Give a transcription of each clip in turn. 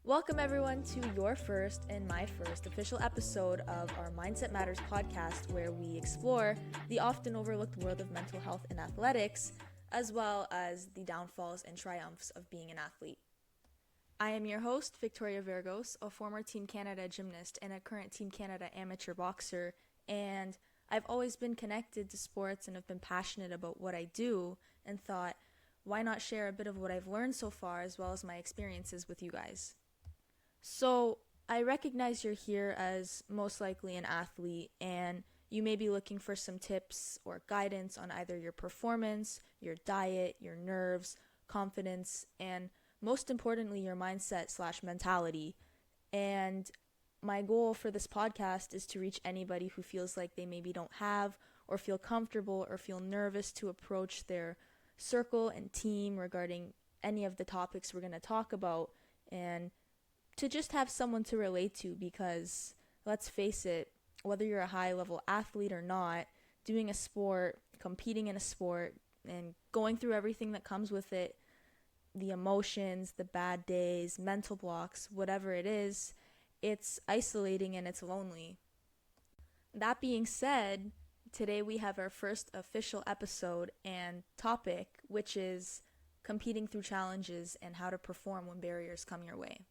Welcome, everyone, to your first and my first official episode of our Mindset Matters podcast, where we explore the often overlooked world of mental health in athletics, as well as the downfalls and triumphs of being an athlete. I am your host, Victoria Vergos, a former Team Canada gymnast and a current Team Canada amateur boxer, and I've always been connected to sports and have been passionate about what I do, and thought, why not share a bit of what I've learned so far as well as my experiences with you guys? So, I recognize you're here as most likely an athlete, and you may be looking for some tips or guidance on either your performance, your diet, your nerves, confidence, and most importantly, your mindset/mentality. And my goal for this podcast is to reach anybody who feels like they maybe don't have or feel comfortable or feel nervous to approach their circle and team regarding any of the topics we're going to talk about, and to just have someone to relate to, because let's face it, whether you're a high level athlete or not, doing a sport, competing in a sport, and going through everything that comes with it, the emotions, the bad days, mental blocks, whatever it is, it's isolating and it's lonely. That being said, today we have our first official episode and topic, which is competing through challenges and how to perform when barriers come your way.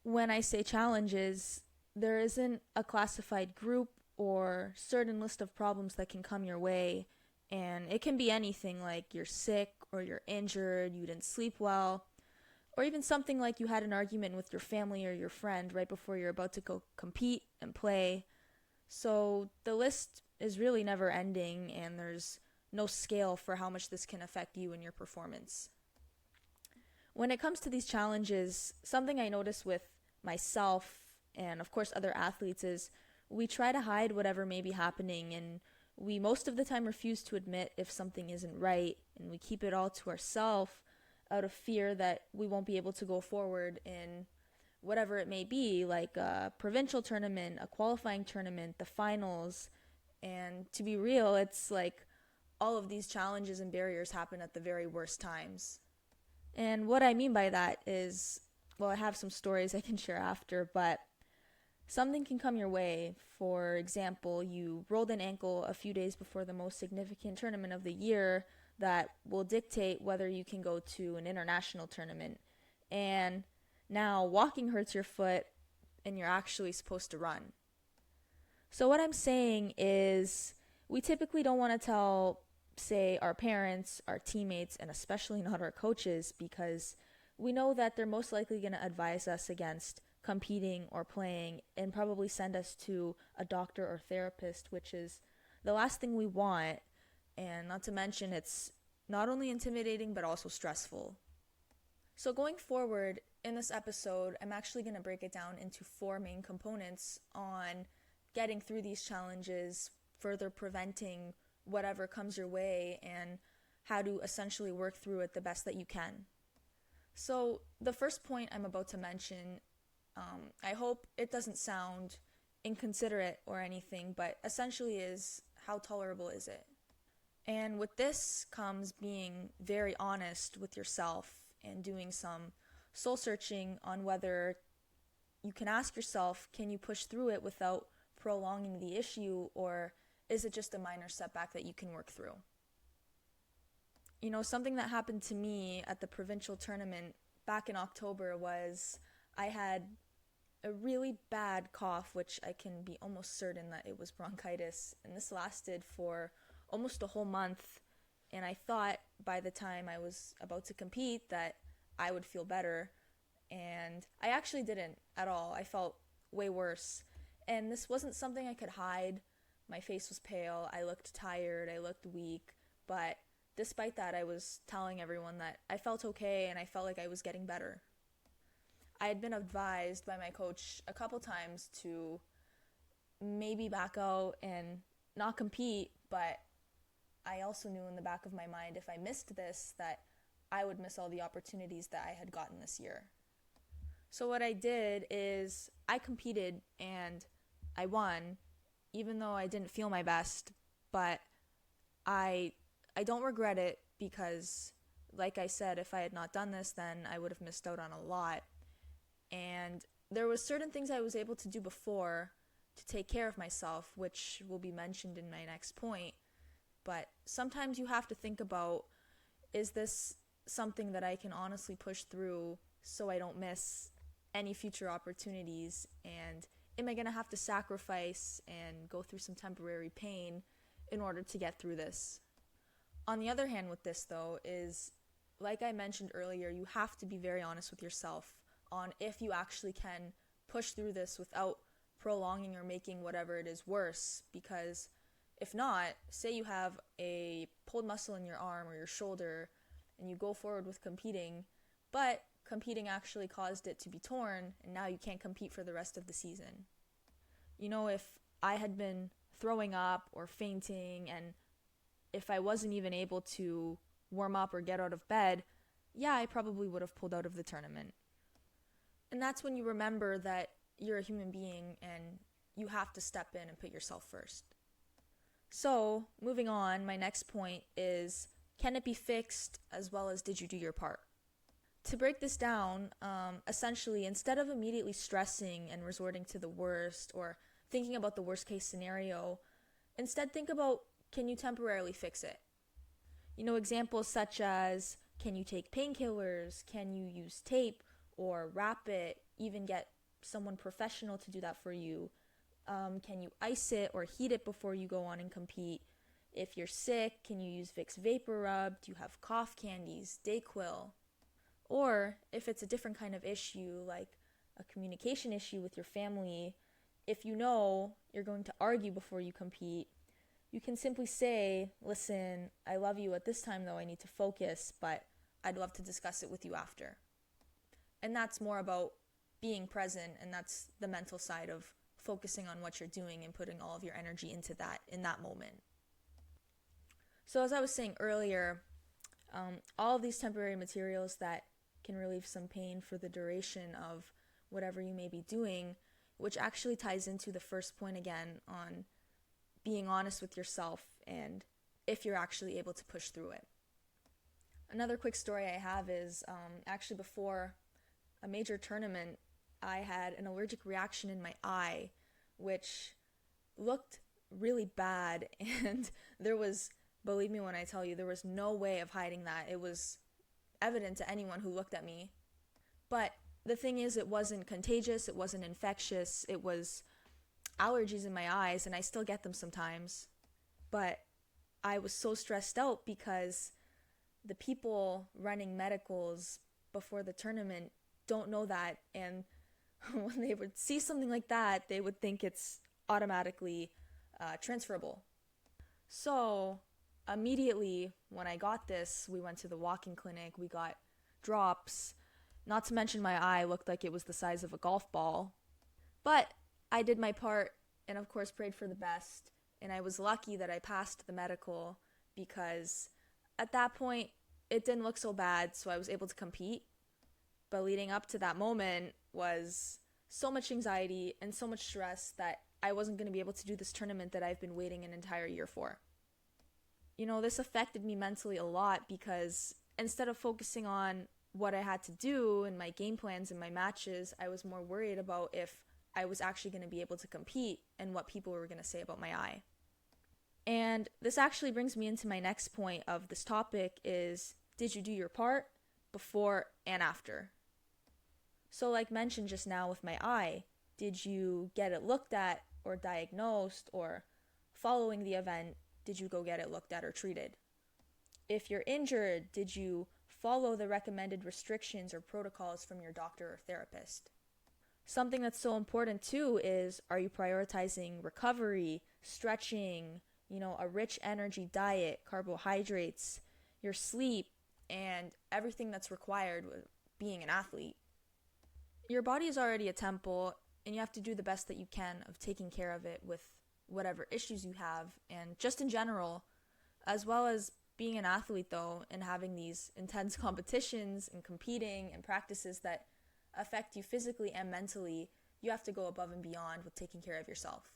When I say challenges, there isn't a classified group or certain list of problems that can come your way, and it can be anything like you're sick or you're injured, you didn't sleep well, or even something like you had an argument with your family or your friend right before you're about to go compete and play. So the list is really never ending, and there's no scale for how much this can affect you and your performance. When it comes to these challenges, something I notice with myself and of course other athletes is we try to hide whatever may be happening, and we most of the time refuse to admit if something isn't right, and we keep it all to ourselves out of fear that we won't be able to go forward in whatever it may be, like a provincial tournament, a qualifying tournament, the finals. And to be real, it's like all of these challenges and barriers happen at the very worst times. And what I mean by that is, well, I have some stories I can share after, but something can come your way. For example, you rolled an ankle a few days before the most significant tournament of the year that will dictate whether you can go to an international tournament. And now walking hurts your foot and you're actually supposed to run. So what I'm saying is we typically don't want to tell, say, our parents, our teammates, and especially not our coaches, because we know that they're most likely going to advise us against competing or playing and probably send us to a doctor or therapist, which is the last thing we want. And not to mention, it's not only intimidating but also stressful. So going forward in this episode, I'm actually going to break it down into four main components on getting through these challenges, further preventing whatever comes your way, and how to essentially work through it the best that you can. So the first point I'm about to mention, I hope it doesn't sound inconsiderate or anything, but essentially is, how tolerable is it? And with this comes being very honest with yourself and doing some soul searching on whether you can ask yourself, can you push through it without prolonging the issue, or is it just a minor setback that you can work through? You know, something that happened to me at the provincial tournament back in October was I had a really bad cough, which I can be almost certain that it was bronchitis, and this lasted for almost a whole month, and I thought by the time I was about to compete that I would feel better, and I actually didn't at all. I felt way worse, and this wasn't something I could hide. My face was pale, I looked tired, I looked weak, but despite that, I was telling everyone that I felt okay and I felt like I was getting better. I had been advised by my coach a couple times to maybe back out and not compete, but I also knew in the back of my mind, if I missed this, that I would miss all the opportunities that I had gotten this year. So what I did is I competed and I won, even though I didn't feel my best, but I don't regret it, because like I said, if I had not done this, then I would have missed out on a lot. And there was certain things I was able to do before to take care of myself, which will be mentioned in my next point. But sometimes you have to think about, is this something that I can honestly push through so I don't miss any future opportunities? And am I going to have to sacrifice and go through some temporary pain in order to get through this? On the other hand with this, though, is, like I mentioned earlier, you have to be very honest with yourself on if you actually can push through this without prolonging or making whatever it is worse. Because if not, say you have a pulled muscle in your arm or your shoulder and you go forward with competing, but competing actually caused it to be torn and now you can't compete for the rest of the season. You know, if I had been throwing up or fainting, and if I wasn't even able to warm up or get out of bed, yeah, I probably would have pulled out of the tournament. And that's when you remember that you're a human being and you have to step in and put yourself first. So, moving on, my next point is, can it be fixed, as well as did you do your part? To break this down, essentially, instead of immediately stressing and resorting to the worst or thinking about the worst case scenario, instead think about, can you temporarily fix it? You know, examples such as, can you take painkillers? Can you use tape or wrap it? Even get someone professional to do that for you. Can you ice it or heat it before you go on and compete? If you're sick, can you use Vicks Vapor Rub? Do you have cough candies, Dayquil? Or if it's a different kind of issue, like a communication issue with your family, if you know you're going to argue before you compete, you can simply say, listen, I love you at this time though, I need to focus, but I'd love to discuss it with you after. And that's more about being present, and that's the mental side of focusing on what you're doing and putting all of your energy into that in that moment. So as I was saying earlier, all of these temporary materials that can relieve some pain for the duration of whatever you may be doing, which actually ties into the first point again on being honest with yourself and if you're actually able to push through it. Another quick story I have is actually before a major tournament, I had an allergic reaction in my eye, which looked really bad, and there was, believe me when I tell you, there was no way of hiding that. It was evident to anyone who looked at me. But the thing is, it wasn't contagious, it wasn't infectious, it was allergies in my eyes, and I still get them sometimes. But I was so stressed out because the people running medicals before the tournament don't know that, and when they would see something like that, they would think it's automatically transferable. So immediately when I got this, we went to the walk-in clinic, we got drops, not to mention my eye looked like it was the size of a golf ball. But I did my part and of course prayed for the best, and I was lucky that I passed the medical because at that point it didn't look so bad, so I was able to compete. But leading up to that moment was so much anxiety and so much stress that I wasn't going to be able to do this tournament that I've been waiting an entire year for. You know, this affected me mentally a lot because instead of focusing on what I had to do and my game plans and my matches, I was more worried about if I was actually going to be able to compete and what people were going to say about my eye. And this actually brings me into my next point of this topic is, did you do your part before and after? So like mentioned just now with my eye, did you get it looked at or diagnosed, or following the event, did you go get it looked at or treated? If you're injured, did you follow the recommended restrictions or protocols from your doctor or therapist? Something that's so important too is, are you prioritizing recovery, stretching, a rich energy diet, carbohydrates, your sleep, and everything that's required with being an athlete? Your body is already a temple, and you have to do the best that you can of taking care of it with whatever issues you have, and just in general, as well as being an athlete though, and having these intense competitions and competing and practices that affect you physically and mentally, you have to go above and beyond with taking care of yourself.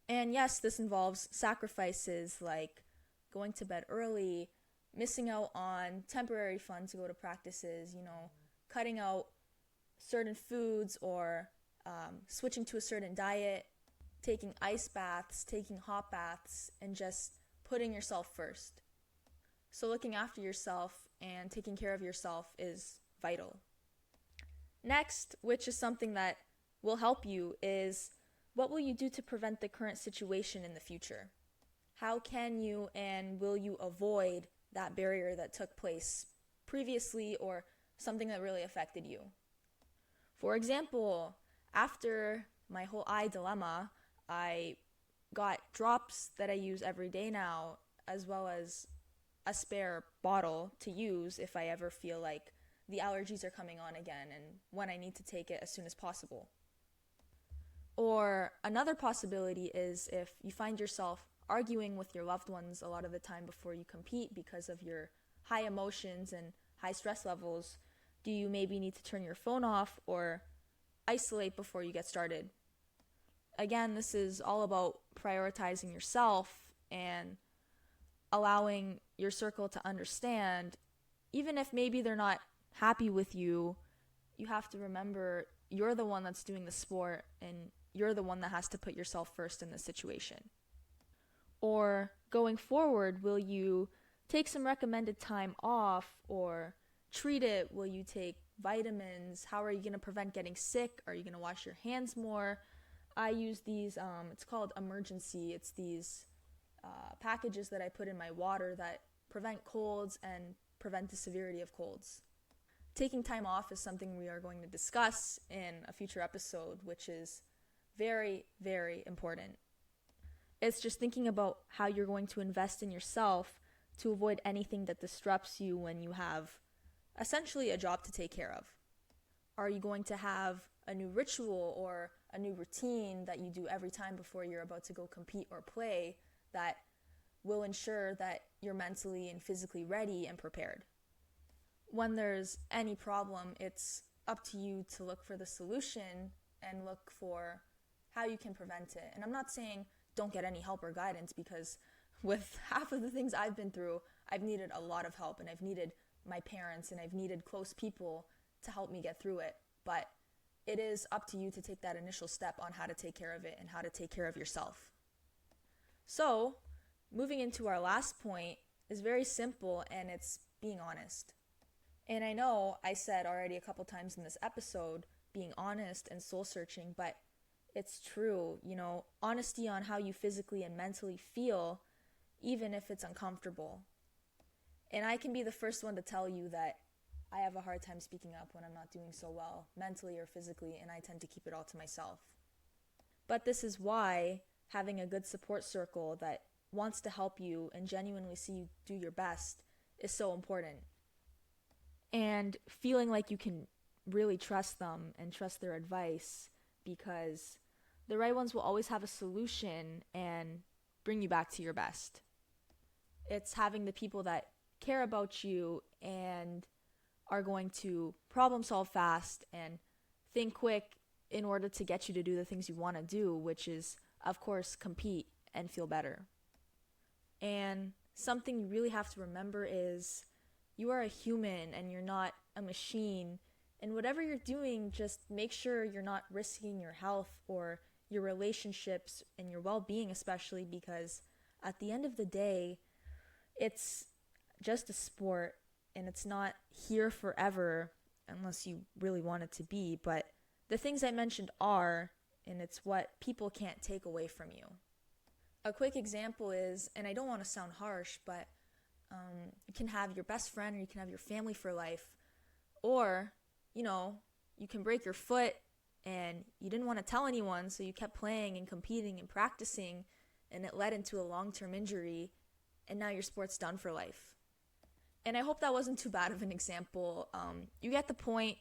And yes, this involves sacrifices like going to bed early, missing out on temporary fun to go to practices, cutting out certain foods or switching to a certain diet, taking ice baths, taking hot baths, and just putting yourself first. So looking after yourself and taking care of yourself is vital. Next, which is something that will help you, is what will you do to prevent the current situation in the future? How can you and will you avoid that barrier that took place previously or something that really affected you? For example, after my whole eye dilemma, I got drops that I use every day now, as well as a spare bottle to use if I ever feel like the allergies are coming on again and when I need to take it as soon as possible. Or another possibility is if you find yourself arguing with your loved ones a lot of the time before you compete because of your high emotions and high stress levels, do you maybe need to turn your phone off or isolate before you get started? Again, this is all about prioritizing yourself and allowing your circle to understand, even if maybe they're not happy with you, you have to remember you're the one that's doing the sport and you're the one that has to put yourself first in this situation. Or going forward, will you take some recommended time off or treat it? Will you take vitamins? How are you going to prevent getting sick? Are you going to wash your hands more? I use these, it's called Emergen-C. It's these packages that I put in my water that prevent colds and prevent the severity of colds. Taking time off is something we are going to discuss in a future episode, which is very, very important. It's just thinking about how you're going to invest in yourself to avoid anything that disrupts you when you have essentially a job to take care of. Are you going to have a new ritual or a new routine that you do every time before you're about to go compete or play that will ensure that you're mentally and physically ready and prepared? When there's any problem, it's up to you to look for the solution and look for how you can prevent it. And I'm not saying don't get any help or guidance, because with half of the things I've been through, I've needed a lot of help, and I've needed my parents and I've needed close people to help me get through it. But it is up to you to take that initial step on how to take care of it and how to take care of yourself. So, moving into our last point is very simple, and it's being honest. And I know I said already a couple times in this episode, being honest and soul searching, but it's true, honesty on how you physically and mentally feel, even if it's uncomfortable. And I can be the first one to tell you that I have a hard time speaking up when I'm not doing so well, mentally or physically, and I tend to keep it all to myself. But this is why having a good support circle that wants to help you and genuinely see you do your best is so important. And feeling like you can really trust them and trust their advice, because the right ones will always have a solution and bring you back to your best. It's having the people that care about you and are going to problem solve fast and think quick in order to get you to do the things you want to do, which is, of course, compete and feel better. And something you really have to remember is you are a human and you're not a machine. And whatever you're doing, just make sure you're not risking your health or your relationships and your well-being, especially because at the end of the day, it's just a sport and it's not here forever unless you really want it to be. But the things I mentioned are, and it's what people can't take away from you. A quick example is, and I don't want to sound harsh, but you can have your best friend or you can have your family for life, or, you can break your foot and you didn't want to tell anyone, so you kept playing and competing and practicing, and it led into a long-term injury, and now your sport's done for life. And I hope that wasn't too bad of an example. You get the point.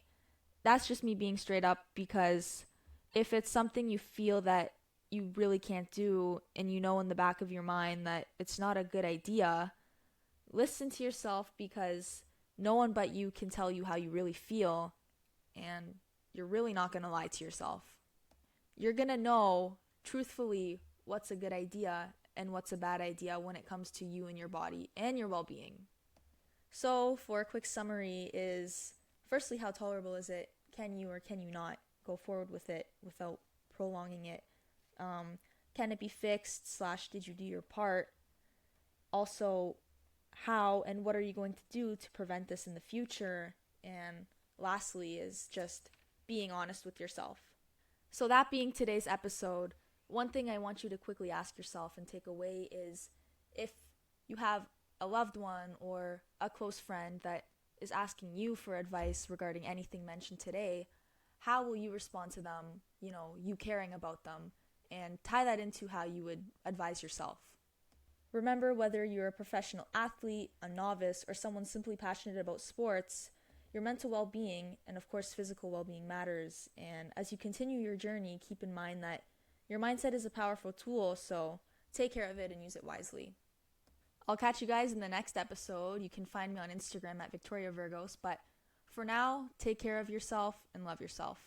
That's just me being straight up, because if it's something you feel that you really can't do and you know in the back of your mind that it's not a good idea, listen to yourself, because no one but you can tell you how you really feel, and you're really not going to lie to yourself. You're going to know truthfully what's a good idea and what's a bad idea when it comes to you and your body and your well-being. So for a quick summary is, firstly, how tolerable is it? can you or can you not go forward with it without prolonging it? Can it be fixed / did you do your part? Also, how and what are you going to do to prevent this in the future? And lastly is just being honest with yourself. So that being today's episode, one thing I want you to quickly ask yourself and take away is, if you have a loved one or a close friend that is asking you for advice regarding anything mentioned today, how will you respond to them, you caring about them, and tie that into how you would advise yourself. Remember, whether you're a professional athlete, a novice, or someone simply passionate about sports, your mental well-being and of course physical well-being matters. And as you continue your journey, keep in mind that your mindset is a powerful tool, so take care of it and use it wisely. I'll catch you guys in the next episode. You can find me on Instagram at Victoria Virgos, but for now, take care of yourself and love yourself.